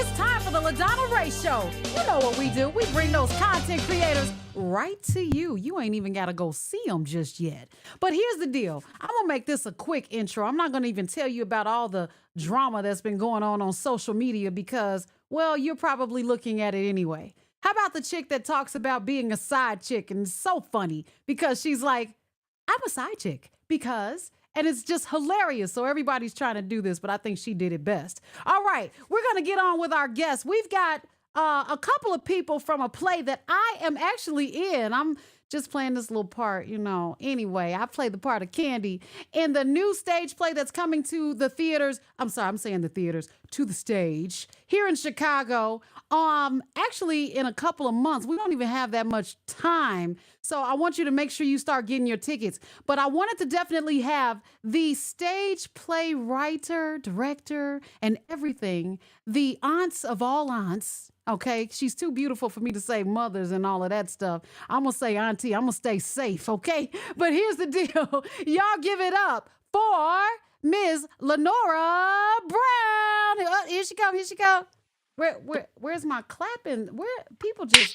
It's time for the LaDonna Raeh Show. You know what we do. We bring those content creators right to you. You ain't even got to go see them just yet. But here's the deal. I'm going to make this a quick intro. I'm not going to even tell you about all the drama that's been going on social media because, well, you're probably looking at it anyway. How about the chick that talks about being a side chick and it's so funny because she's like, I'm a side chick because, and it's just hilarious. So everybody's trying to do this, but I think she did it best. All right, we're going to get on with our guests. We've got a couple of people from a play that I am actually in. I'm just playing this little part, you know. Anyway, I play the part of Candy in the new stage play that's coming to the theaters. I'm sorry, I'm saying the theaters, to the stage here in Chicago. Actually in a couple of months. We don't even have that much time. So I want you to make sure you start getting your tickets. But I wanted to definitely have the stage play writer, director, and everything, the aunts of all aunts. Okay, she's too beautiful for me to say mothers and all of that stuff. I'm going to say auntie. I'm going to stay safe, okay? But here's the deal. Y'all give it up for Ms. Lenora Brown. Here she come, here she come. Where's my clapping?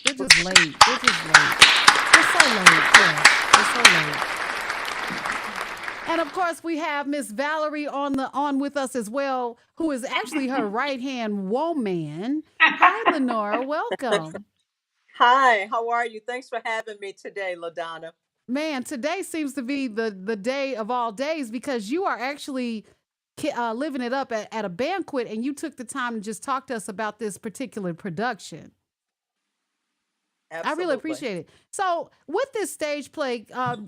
They're just late. They're just late. They're so late. Yeah, they're so late. And of course, we have Miss Valerie on with us as well, who is actually her right hand woman. Hi, Lenora. Welcome. Hi, how are you? Thanks for having me today, LaDonna. Man, today seems to be the day of all days because you are actually living it up at a banquet, and you took the time to just talk to us about this particular production. I really Absolutely. appreciate it. So, with this stage play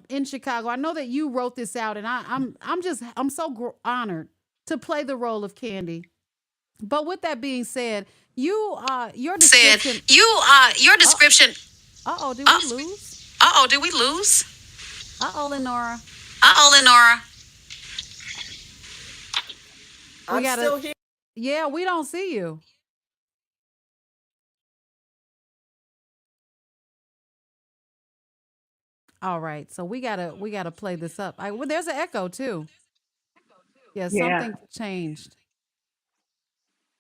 in Chicago, I know that you wrote this out, and I'm so honored to play the role of Candy. But with that being said, your Said description. your Uh description. oh, did we Uh lose? oh, did we lose? Lenora, Lenora. we I'm gotta. still here. Yeah, we don't see you. All right, so we gotta play this up. Well, there's an echo too. Yeah, Yeah. something changed.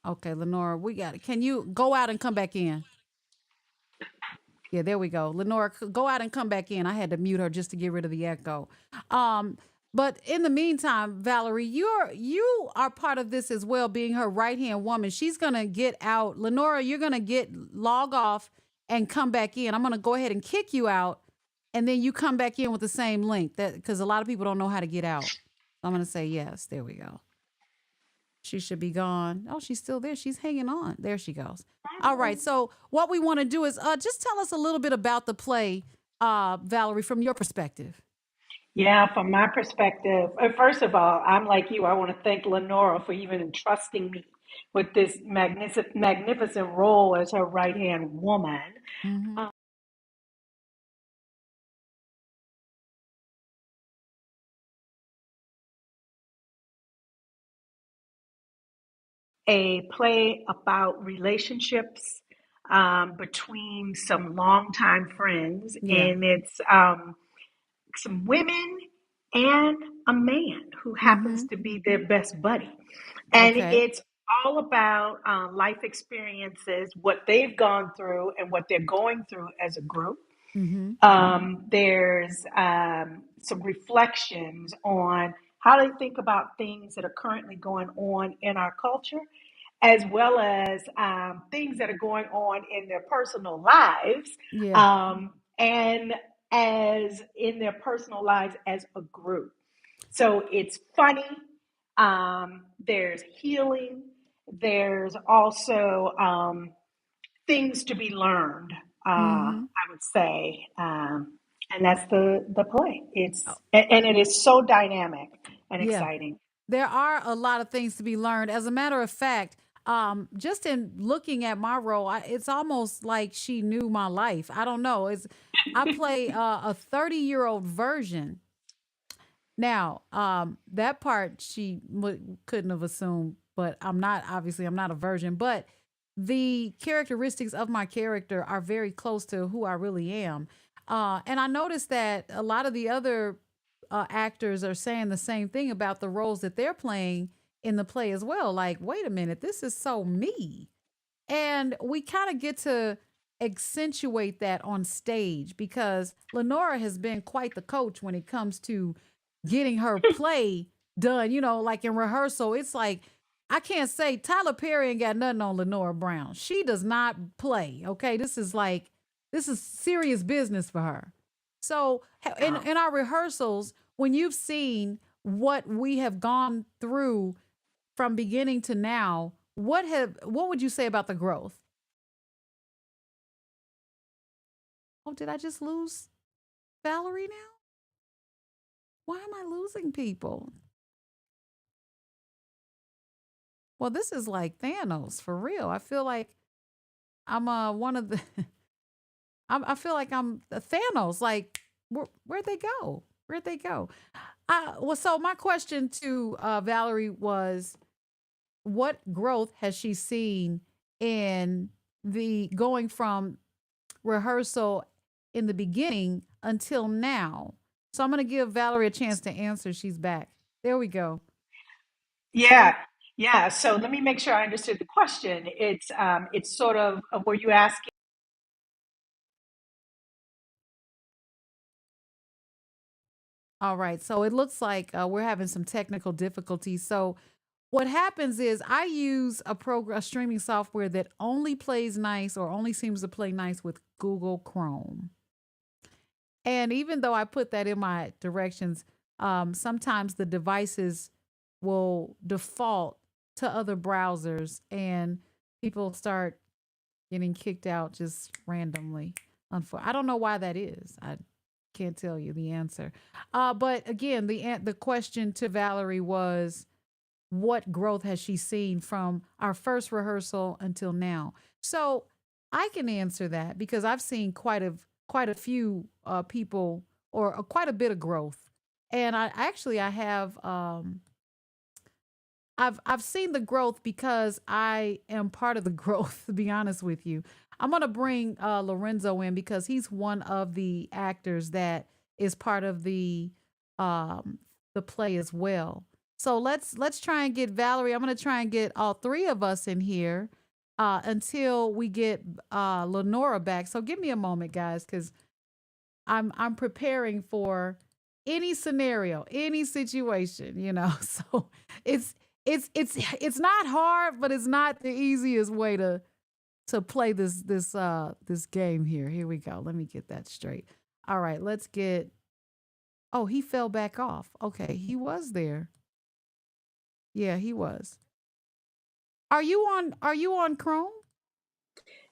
Okay, Lenora, we got it. Can you go out and come back in? Yeah, there we go. Lenora, go out and come back in. I had to mute her just to get rid of the echo. Um, but in the meantime, Valerie, you are part of this as well, being her right hand woman. She's gonna get out. Lenora, you're gonna get log off and come back in. I'm gonna go ahead and kick you out, and then you come back in with the same link. That because a lot of people don't know how to get out. I'm gonna say yes. There we go. She should be gone. Oh, she's still there. She's hanging on. There she goes. All right. So what we want to do is just tell us a little bit about the play, Valerie, from your perspective. Yeah, from my perspective, first of all, I'm like you. I want to thank Lenora for even entrusting me with this magnificent role as her right hand woman. Mm-hmm. A play about relationships between some longtime friends, Yeah. and it's some women and a man who happens Mm-hmm. to be their best buddy. And Okay. it's all about life experiences, what they've gone through, and what they're going through as a group. Mm-hmm. There's some reflections on how they think about things that are currently going on in our culture, as well as things that are going on in their personal lives, Yeah. and as in their personal lives as a group. So it's funny. There's healing. There's also things to be learned. Mm-hmm. I would say, and that's the play. Oh, And it is so dynamic and yeah. exciting. There are a lot of things to be learned. As a matter of fact, just in looking at my role, it's almost like she knew my life. I don't know. I play a 30-year-old version. Now, that part she couldn't have assumed, but I'm not a virgin, but the characteristics of my character are very close to who I really am. And I noticed that a lot of the other actors are saying the same thing about the roles that they're playing in the play as well. Like, wait a minute, this is so me. And we kind of get to accentuate that on stage because Lenora has been quite the coach when it comes to getting her play done, like in rehearsal. It's like, I can't say Tyler Perry ain't got nothing on Lenora Brown. She does not play. Okay. This is serious business for her. So in our rehearsals, when you've seen what we have gone through from beginning to now, what would you say about the growth? Oh, did I just lose Valerie now? Why am I losing people? Well, this is like Thanos for real. I feel like I'm one of the I feel like I'm Thanos. Like, where'd they go? Where'd they go? Well, so my question to Valerie was, what growth has she seen in the going from rehearsal in the beginning until now? So I'm going to give Valerie a chance to answer. She's back. There we go. Yeah, yeah. So let me make sure I understood the question. It's sort of were you asking? All right. So it looks like we're having some technical difficulties. So what happens is I use a streaming software that only plays nice or only seems to play nice with Google Chrome. And even though I put that in my directions, sometimes the devices will default to other browsers and people start getting kicked out just randomly. I don't know why that is. I can't tell you the answer. But again, the question to Valerie was, what growth has she seen from our first rehearsal until now? So I can answer that because I've seen quite a few people or quite a bit of growth, and I have I've seen the growth because I am part of the growth. To be honest with you, I'm gonna bring Lorenzo in because he's one of the actors that is part of the play as well. So let's try and get Valerie. I'm gonna try and get all three of us in here until we get Lenora back. So give me a moment, guys, because I'm preparing for any scenario, any situation, So it's it's not hard, but it's not the easiest way to play this game here. Here we go. Let me get that straight. All right, let's get. Oh, he fell back off. Okay, he was there. Yeah, he was. Are you on Chrome?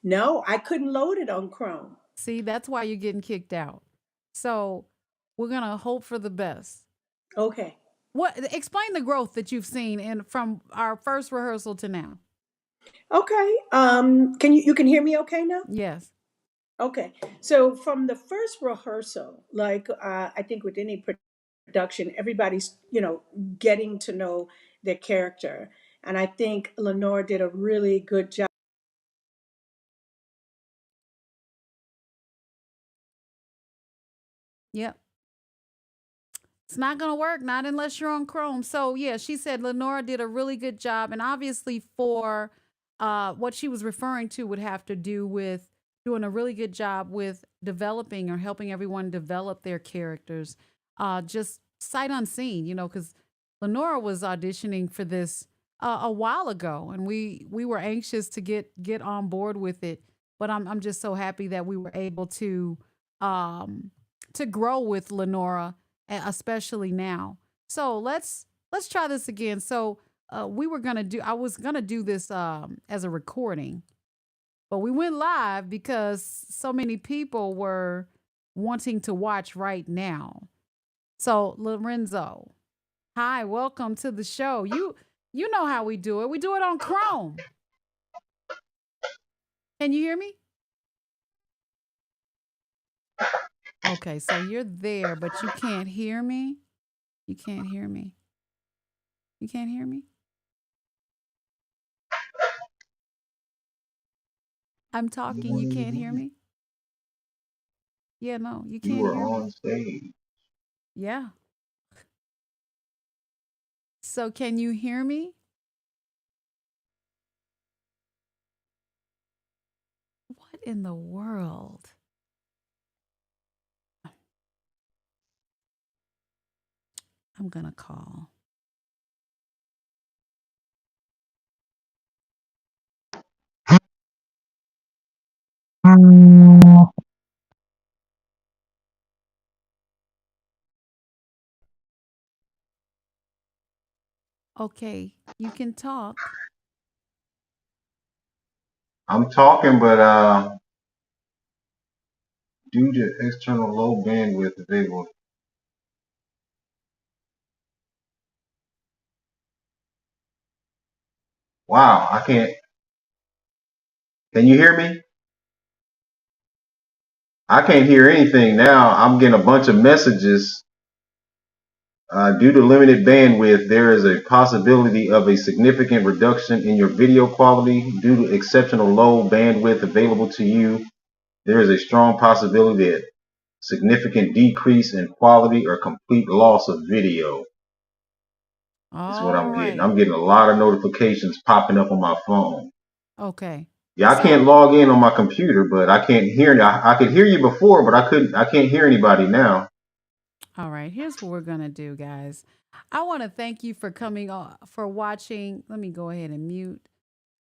No, I couldn't load it on Chrome. See, that's why you're getting kicked out. So, we're going to hope for the best. Okay. What explain the growth that you've seen in from our first rehearsal to now? Okay. Can you can hear me okay now? Yes. Okay. So from the first rehearsal, like I think with any production, everybody's, getting to know their character. And I think Lenore did a really good job. Yep. It's not going to work, not unless you're on Chrome. So, yeah, she said Lenora did a really good job. And obviously, for what she was referring to, would have to do with doing a really good job with developing or helping everyone develop their characters, just sight unseen, because Lenora was auditioning for this a while ago, and we were anxious to get on board with it. But I'm just so happy that we were able um, to grow with Lenora, especially now. So let's try this again. So I was gonna do this as a recording, but we went live because so many people were wanting to watch right now. So Lorenzo, hi, welcome to the show. You know how we do it. We do it on Chrome. Can you hear me? Okay, so you're there, but you can't hear me. You can't hear me. You can't hear me. I'm talking. You can't hear me. Yeah, no, you You can't were hear me. on stage. Yeah. So can you hear me? What in the world? I'm going to call. Okay, you can talk. I'm talking, but due to external low bandwidth available. Wow, I can't. Can you hear me? I can't hear anything now. I'm getting a bunch of messages. Due to limited bandwidth, there is a possibility of a significant reduction in your video quality due to exceptional low bandwidth available to you. There is a strong possibility that significant decrease in quality or complete loss of video is what All I'm getting. right. I'm getting a lot of notifications popping up on my phone. Okay. Yeah, I can't So, log in on my computer, but I can't hear. I could hear you before, but I can't hear anybody now. all right, here's what we're going to do, guys. I want to thank you for coming on, for watching. Let me go ahead and mute.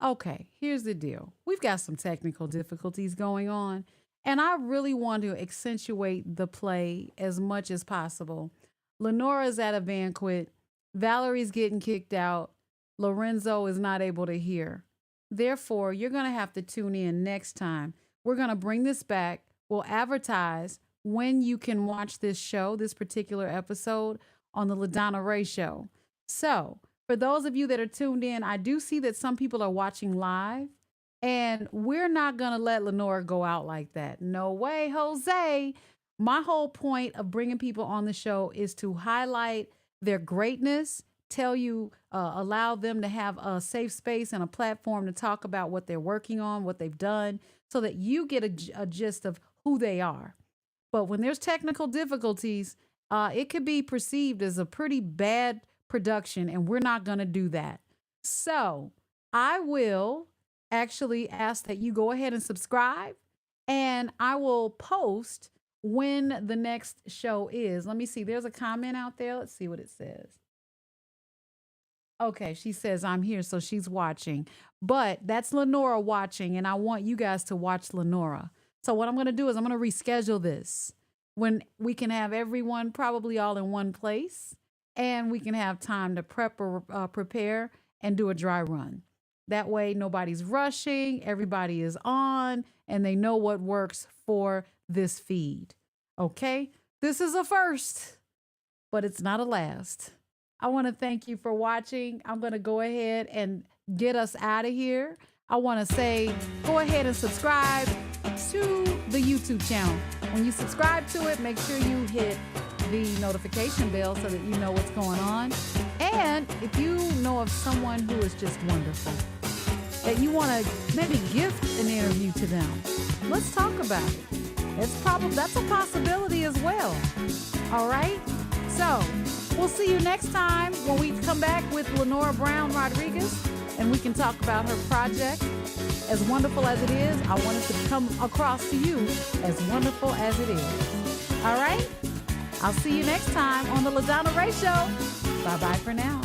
Okay, here's the deal. We've got some technical difficulties going on, and I really want to accentuate the play as much as possible. Lenora's at a banquet. Valerie's getting kicked out. Lorenzo is not able to hear. Therefore, you're going to have to tune in next time. We're going to bring this back. We'll advertise when you can watch this show, this particular episode on the LaDonna Raeh Show. So, for those of you that are tuned in, I do see that some people are watching live, and we're not going to let Lenora go out like that. No way, Jose. My whole point of bringing people on the show is to highlight their greatness, tell you, allow them to have a safe space and a platform to talk about what they're working on, what they've done, so that you get a gist of who they are. But when there's technical difficulties, it could be perceived as a pretty bad production, and we're not going to do that. So I will actually ask that you go ahead and subscribe, and I will post when the next show is. Let me see. There's a comment out there. Let's see what it says. Okay, she says I'm here, so she's watching. But that's Lenora watching, and I want you guys to watch Lenora. So what I'm going to do is I'm going to reschedule this when we can have everyone probably all in one place, and we can have time to prepare and do a dry run. That way, nobody's rushing, everybody is on, and they know what works for this feed. Okay? This is a first, but it's not a last. I want to thank you for watching. I'm going to go ahead and get us out of here. I want to say, go ahead and subscribe to the YouTube channel. When you subscribe to it, make sure you hit the notification bell so that you know what's going on. And if you know of someone who is just wonderful, that you want to maybe gift an interview to them, let's talk about it. That's a possibility as well. All right? So we'll see you next time when we come back with Lenora Brown Rodriguez, and we can talk about her project. As wonderful as it is, I want it to come across to you as wonderful as it is. All right? I'll see you next time on the LaDonna Raeh Show. Bye-bye for now.